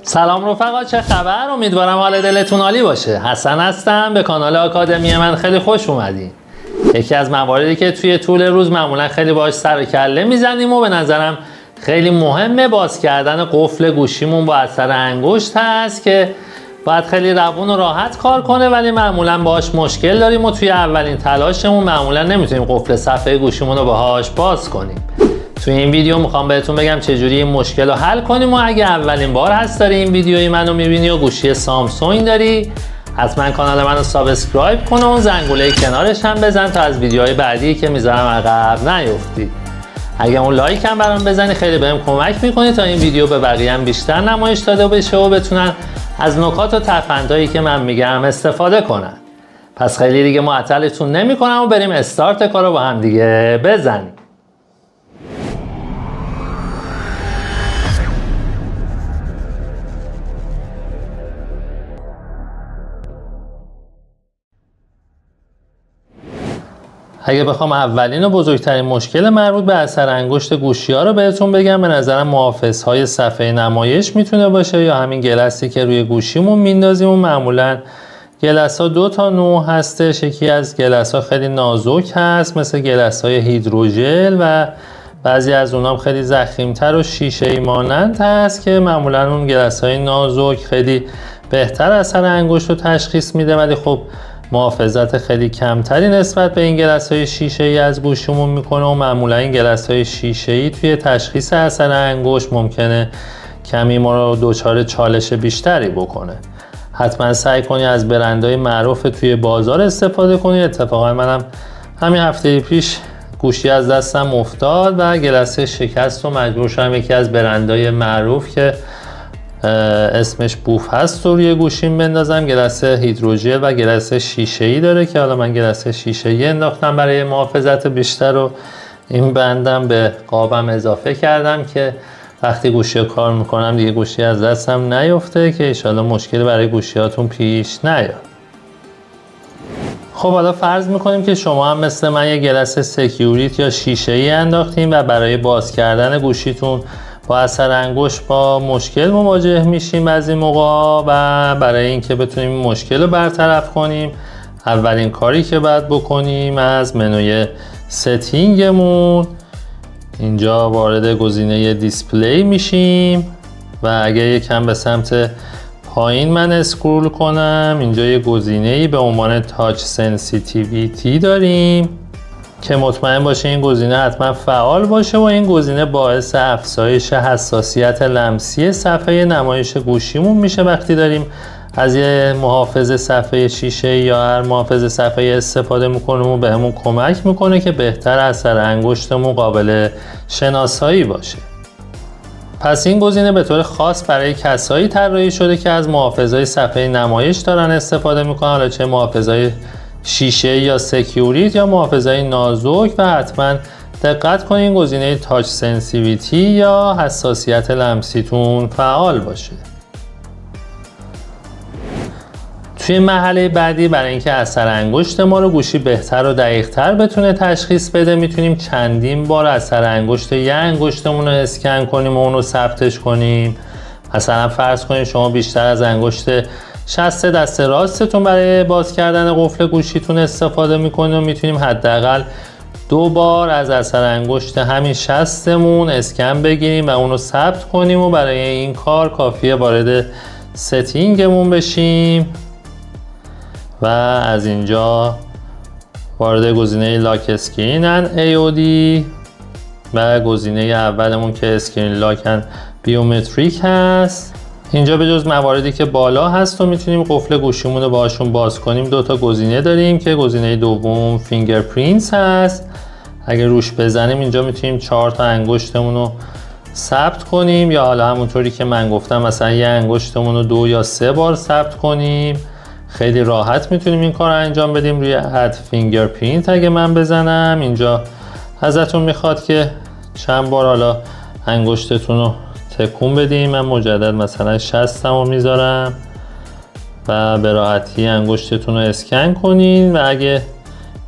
سلام رفقا، چه خبر؟ امیدوارم حال دلتون عالی باشه. حسن هستم، به کانال آکادمی من خیلی خوش اومدین. یکی از مواردی که توی طول روز معمولا خیلی باهاش سر و کله میزنیم و به نظرم خیلی مهمه باز کردن قفل گوشیمون با اثر انگشت هست که باید خیلی روون و راحت کار کنه، ولی معمولا باهاش مشکل داریم و توی اولین تلاشمون معمولا نمیتونیم قفل صفحه گوشیمون رو باهاش باز کنیم. توی این ویدیو میخوام بهتون بگم چجوری این مشکل رو حل کنیم و اگه اولین بار هست داری این ویدیوی منو میبینی و گوشی سامسونگ داری، حتما کانال منو سابسکرایب کن و زنگوله کنارش هم بزن تا از ویدیوهای بعدی که میذارم عقب نیفتی. اگه اون لایک هم برام بزنی خیلی بهم کمک میکنی تا این ویدیو به بقیه هم بیشتر نمایش داده بشه و بتونن از نکات و ترفندهایی که من میگم استفاده کنن. پس خیلی دیگه معطلتون نمیکنم و بریم استارت کارو با هم دیگه بزنیم. اگه بخوام اولین و بزرگترین مشکل مربوط به اثر انگشت گوشی‌ها رو بهتون بگم، به نظرم محافظهای صفحه نمایش میتونه باشه یا همین گلسی که روی گوشیمون میندازیم و معمولا گلس‌ها دو تا نوع هستش. یکی از گلس‌ها خیلی نازک هست مثل گلس‌های هیدروژل و بعضی از اونام خیلی ضخیم‌تر و شیشه‌ای مانند هست که معمولا اون گلس‌های نازک خیلی بهتر اثر انگشت رو تشخیص میده، ولی خب محافظت خیلی کمتری نسبت به این گلس‌های شیشه‌ای از گوشیمون میکنه و معمولا این گلس‌های شیشه‌ای توی تشخیص اثر انگشت ممکنه کمی ما رو دچار چالش بیشتری بکنه. حتما سعی کنی از برندهای معروف توی بازار استفاده کنی. اتفاقا منم همین هفته پیش گوشی از دستم افتاد و گلسه شکست و مجبور شدم یکی از برندهای معروف که اسمش بوف هست و روی گوشیم بندازم. گلسه هیدروژل و گلسه شیشه‌ای داره که حالا من گلسه شیشه‌ای انداختم برای محافظت بیشتر و این بندم به قابم اضافه کردم که وقتی گوشی رو کار میکنم دیگه گوشی از دستم نیفته که انشالله مشکلی برای گوشیاتون پیش نیاد. خب حالا فرض میکنیم که شما هم مثل من یه گلسه سکیوریت یا شیشه‌ای انداختیم و برای باز کردن گوشیتون با اثر انگشت با مشکل مواجه میشیم بعضی موقع و برای اینکه بتونیم این مشکل رو برطرف کنیم اولین کاری که باید بکنیم از منوی ستینگمون اینجا وارد گزینه دیسپلی میشیم و اگه یکم به سمت پایین من اسکرول کنم اینجا یه گزینه‌ای به عنوان تاچ سنسیتیویتی داریم که مطمئن باشه این گزینه حتما فعال باشه و این گزینه باعث افزایش حساسیت لمسی صفحه نمایش گوشیمون میشه. وقتی داریم از یه محافظ صفحه شیشه یا هر محافظ صفحه استفاده میکنیم و بهمون کمک میکنه که بهتر اثر انگشتمون قابل شناسایی باشه. پس این گزینه به طور خاص برای کسایی طراحی شده که از محافظهای صفحه نمایش دارن استفاده میکنن، حالا چه محافظهای شیشه یا سکیوریت یا محافظهای نازک، و حتما دقت کنین گزینه تاچ سنسیتیویتی یا حساسیت لمسیتون فعال باشه. توی مرحله بعدی برای اینکه اثر انگشت ما رو گوشی بهتر و دقیق‌تر بتونه تشخیص بده میتونیم چندین بار اثر انگشت یه انگشتمون رو اسکن کنیم و اون رو ثبتش کنیم. مثلا فرض کنید شما بیشتر از انگشت شست دست راستتون برای باز کردن قفل گوشیتون استفاده میکنیم و میتونیم حداقل 2 بار از اثر انگشت همین شستمون اسکن بگیریم و اون رو ثبت کنیم و برای این کار کافیه وارد ستینگمون بشیم و از اینجا وارد گزینه لاک اسکرین ان AOD و گزینه اولمون که اسکرین لاک ان بیومتریک هست. اینجا به جز مواردی که بالا هست و میتونیم قفل گوشیمون رو باشون باز کنیم 2 تا گزینه داریم که گزینه دوم فینگرپرینتس هست. اگر روش بزنیم اینجا میتونیم 4 تا انگشتمون رو ثبت کنیم یا حالا همونطوری که من گفتم مثلا یه انگشتمون رو 2 یا 3 بار ثبت کنیم. خیلی راحت میتونیم این کار رو انجام بدیم روی اد فینگرپرینت. اگه من بزنم اینجا ازتون میخواد که چند بار حالا انگشتتون رو تکون بدیم. من مجدد مثلا 60 رو میذارم و به راحتی انگشتتون رو اسکن کنین و اگه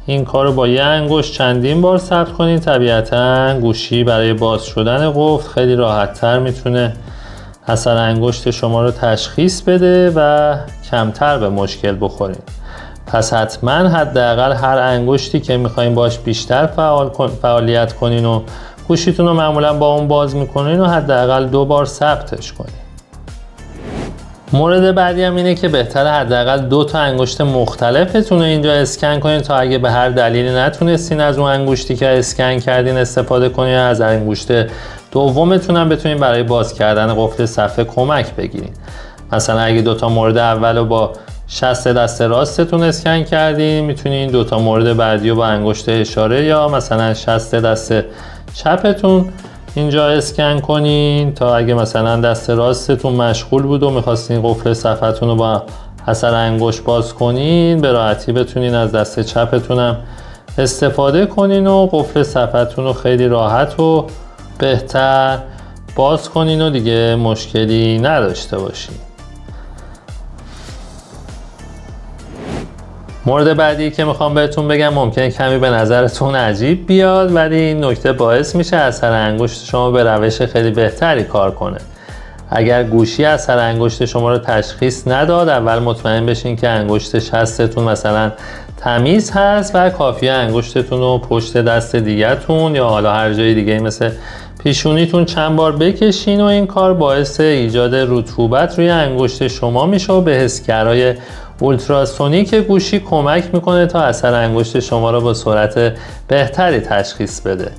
این کار رو با یه انگشت چندین بار ثبت کنین طبیعتاً گوشی برای باز شدن قفل خیلی راحت تر میتونه اثر انگشت شما رو تشخیص بده و کمتر به مشکل بخورین. پس حتما حداقل هر انگشتی که میخواین باش بیشتر فعالیت کنین و گوشیتون رو معمولا با اون باز میکنین و حداقل 2 بار ثبتش کنین. مورد بعدی هم اینه که بهتره حداقل 2 تا انگشت مختلفتون رو اینجا اسکن کنین تا اگه به هر دلیلی نتونستین از اون انگشتی که اسکن کردین استفاده کنین، از انگشت دومتون هم بتونین برای باز کردن قفل صفحه کمک بگیرین. مثلا اگه 2 تا مورد اول رو با شست دست راستتون اسکن کردین، میتونین 2 تا مورد بعدی رو با انگشت اشاره یا مثلا شست دست چپتون اینجا اسکن کنین تا اگه مثلا دست راستتون مشغول بود و میخواستین قفل صفحتون رو با اثر انگشت باز کنین، به راحتی بتونین از دست چپتون هم استفاده کنین و قفل صفحتون رو خیلی راحت و بهتر باز کنین و دیگه مشکلی نداشته باشین. مورد بعدی که میخوام بهتون بگم ممکنه کمی به نظرتون عجیب بیاد، ولی این نکته باعث میشه اثر انگشت شما به روش خیلی بهتری کار کنه. اگر گوشی اثر انگشت شما رو تشخیص نداد، اول مطمئن بشین که انگشت شستتون مثلا تمیز هست و کافیه انگشتتون رو پشت دست دیگه‌تون یا حالا هر جای دیگه مثل پیشونیتون چند بار بکشین و این کار باعث ایجاد رطوبت روی انگشت شما میشه و به حسگرای اولتراسونیک گوشی کمک میکنه تا اثر انگشت شما رو با سرعت بهتری تشخیص بده.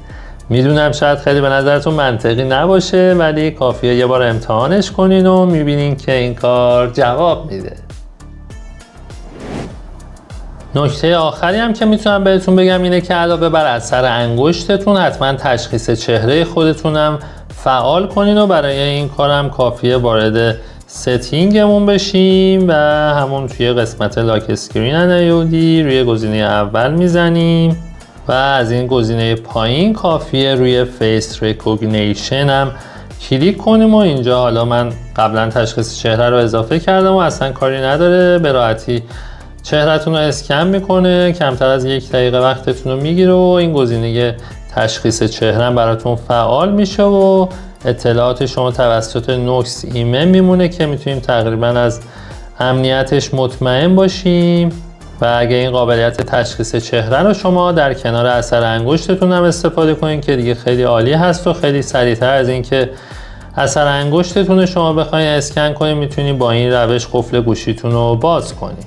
میدونم شاید خیلی به نظرتون منطقی نباشه، ولی کافیه یه بار امتحانش کنین و میبینین که این کار جواب میده. نکته آخری هم که میتونم بهتون بگم اینه که علاوه بر اثر انگشتتون حتما تشخیص چهره خودتونم فعال کنین و برای این کارم کافیه وارد ستینگمون بشیم و همون توی قسمت لاک اسکرین انیودی روی گزینه اول میزنیم و از این گزینه پایین کافیه روی فیس ریکگنیشن هم کلیک کنیم و اینجا حالا من قبلا تشخیص چهره رو اضافه کردم و اصلا کاری نداره، به راحتی چهرهتون رو اسکن میکنه، کمتر از 1 دقیقه وقتتون رو میگیره و این گزینه تشخیص چهره براتون فعال میشه و اطلاعات شما توسط نوکس ایمن میمونه که میتونیم تقریبا از امنیتش مطمئن باشیم و اگه این قابلیت تشخیص چهره رو شما در کنار اثر انگشتتون هم استفاده کنین که دیگه خیلی عالی هست و خیلی سریعتر از این که اثر انگشتتون شما بخواین اسکن کنین میتونین با این روش قفل گوشیتون رو باز کنین.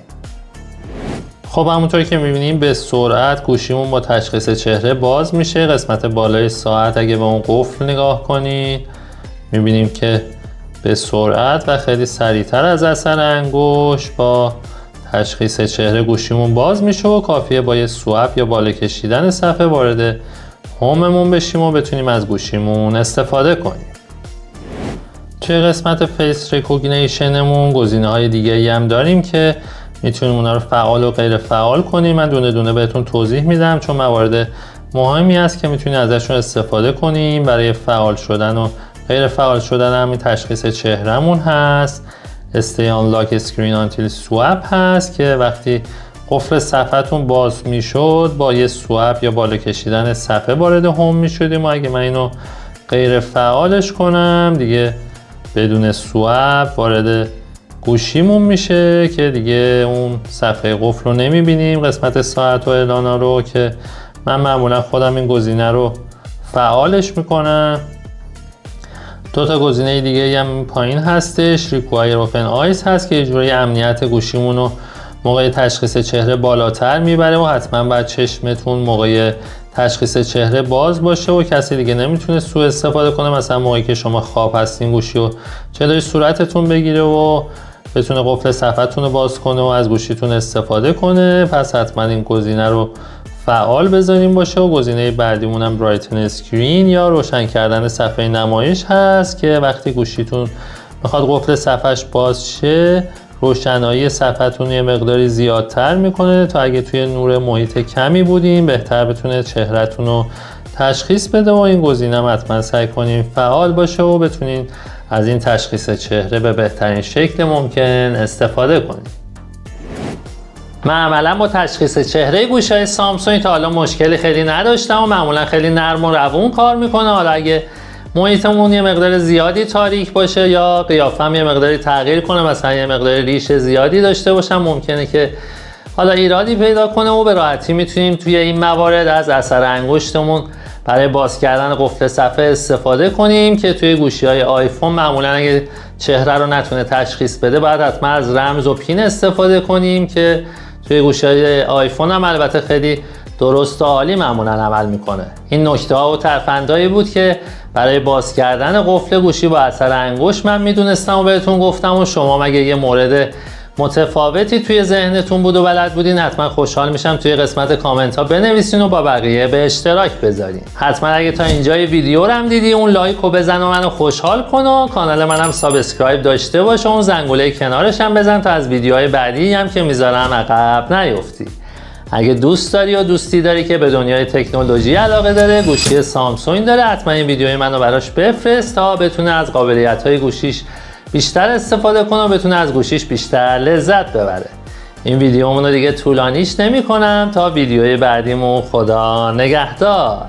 خب همونطور که میبینیم به سرعت گوشیمون با تشخیص چهره باز میشه. قسمت بالای ساعت اگه به اون قفل نگاه کنید میبینیم که به سرعت و خیلی سریعتر از اثر انگشت با تشخیص چهره گوشیمون باز میشه و کافیه با یه سوپ یا بالا کشیدن صفحه وارد هوممون بشیم و بتونیم از گوشیمون استفاده کنیم. توی قسمت فیس ریکگنیشنمون گزینه‌های دیگه‌ای هم داریم که میتونیم اونا رو فعال و غیر فعال کنیم. من دونه دونه بهتون توضیح میدم چون موارد مهمی است که میتونید ازشون استفاده کنیم. برای فعال شدن و غیر فعال شدن هم این تشخیص چهرهمون هست. Stay on lock screen until swap هست که وقتی قفل صفحتون باز میشد با یه سوپ یا بالا کشیدن صفحه وارد هوم میشدیم و اگه من اینو غیر فعالش کنم دیگه بدون سوپ وارد گوشیمون میشه که دیگه اون صفحه قفل رو نمیبینیم. قسمت ساعت و اعلانا رو که من معمولا خودم این گزینه رو فعالش میکنم. 2 تا گزینه دیگه هم پایین هستش. Require Open Eyes هست که اجرای امنیت گوشیمون رو موقع تشخیص چهره بالاتر میبره و حتما باید چشمتون موقع تشخیص چهره باز باشه و کسی دیگه نمیتونه سوء استفاده کنه، مثلا موقعی که شما خواب هستین گوشی رو جلوی صورتتون بگیره و بتونه قفل صفحتون رو باز کنه و از گوشیتون استفاده کنه. پس حتما این گزینه رو فعال بذاریم باشه و گزینه بعدیمون هم برایتن اسکرین یا روشن کردن صفحه نمایش هست که وقتی گوشیتون میخواد قفل صفحش باز شه روشنایی صفحتون یه مقداری زیادتر میکنه تا اگه توی نور محیط کمی بودیم بهتر بتونه چهرهتون رو تشخیص بده و این گزینه هم حتما سعی کنیم فعال باشه و بتونین از این تشخیص چهره به بهترین شکل ممکن استفاده کنید. من عملا با تشخیص چهره گوشی‌های سامسونگ تا حالا مشکلی خیلی نداشتم و معمولا خیلی نرم و روون کار میکنه. حالا اگه محیطمون یه مقدار زیادی تاریک باشه یا قیافم یه مقداری تغییر کنه، مثلا یه مقدار ریش زیادی داشته باشم، ممکنه که حالا ایرادی پیدا کنه و به راحتی میتونیم توی این موارد از اثر انگشتمون برای باز کردن قفل صفحه استفاده کنیم که توی گوشی‌های آیفون معمولا اگه چهره رو نتونه تشخیص بده باید حتما از رمز و پین استفاده کنیم که توی گوشی‌های آیفون هم البته خیلی درست و عالی معمولا عمل میکنه. این نکته ها و ترفندهایی بود که برای باز کردن قفل گوشی با اثر انگشت من میدونستم و بهتون گفتم و شما مگه یه مورد متفاوتی توی ذهنتون بود و بلد بودین حتما خوشحال میشم توی قسمت کامنت ها بنویسین و با بقیه به اشتراک بذارین. حتما اگه تا اینجای ویدیو رو هم دیدی اون لایک رو بزن و منو خوشحال کن و کانال منم سابسکرایب داشته باش و اون زنگوله کنارش هم بزن تا از ویدیوهای بعدی هم که میذارم عقب نیفتی. اگه دوست داری یا دوستی داری که به دنیای تکنولوژی علاقه داره، گوشی سامسونگ داره، حتما این ویدیوی منو براش بفرست تا بتونه از قابلیت‌های گوشیش بیشتر استفاده کنه و بتونه از گوشیش بیشتر لذت ببره. این ویدیومون رو دیگه طولانیش نمی‌کنم تا ویدیوی بعدیمون. خدا نگهدار.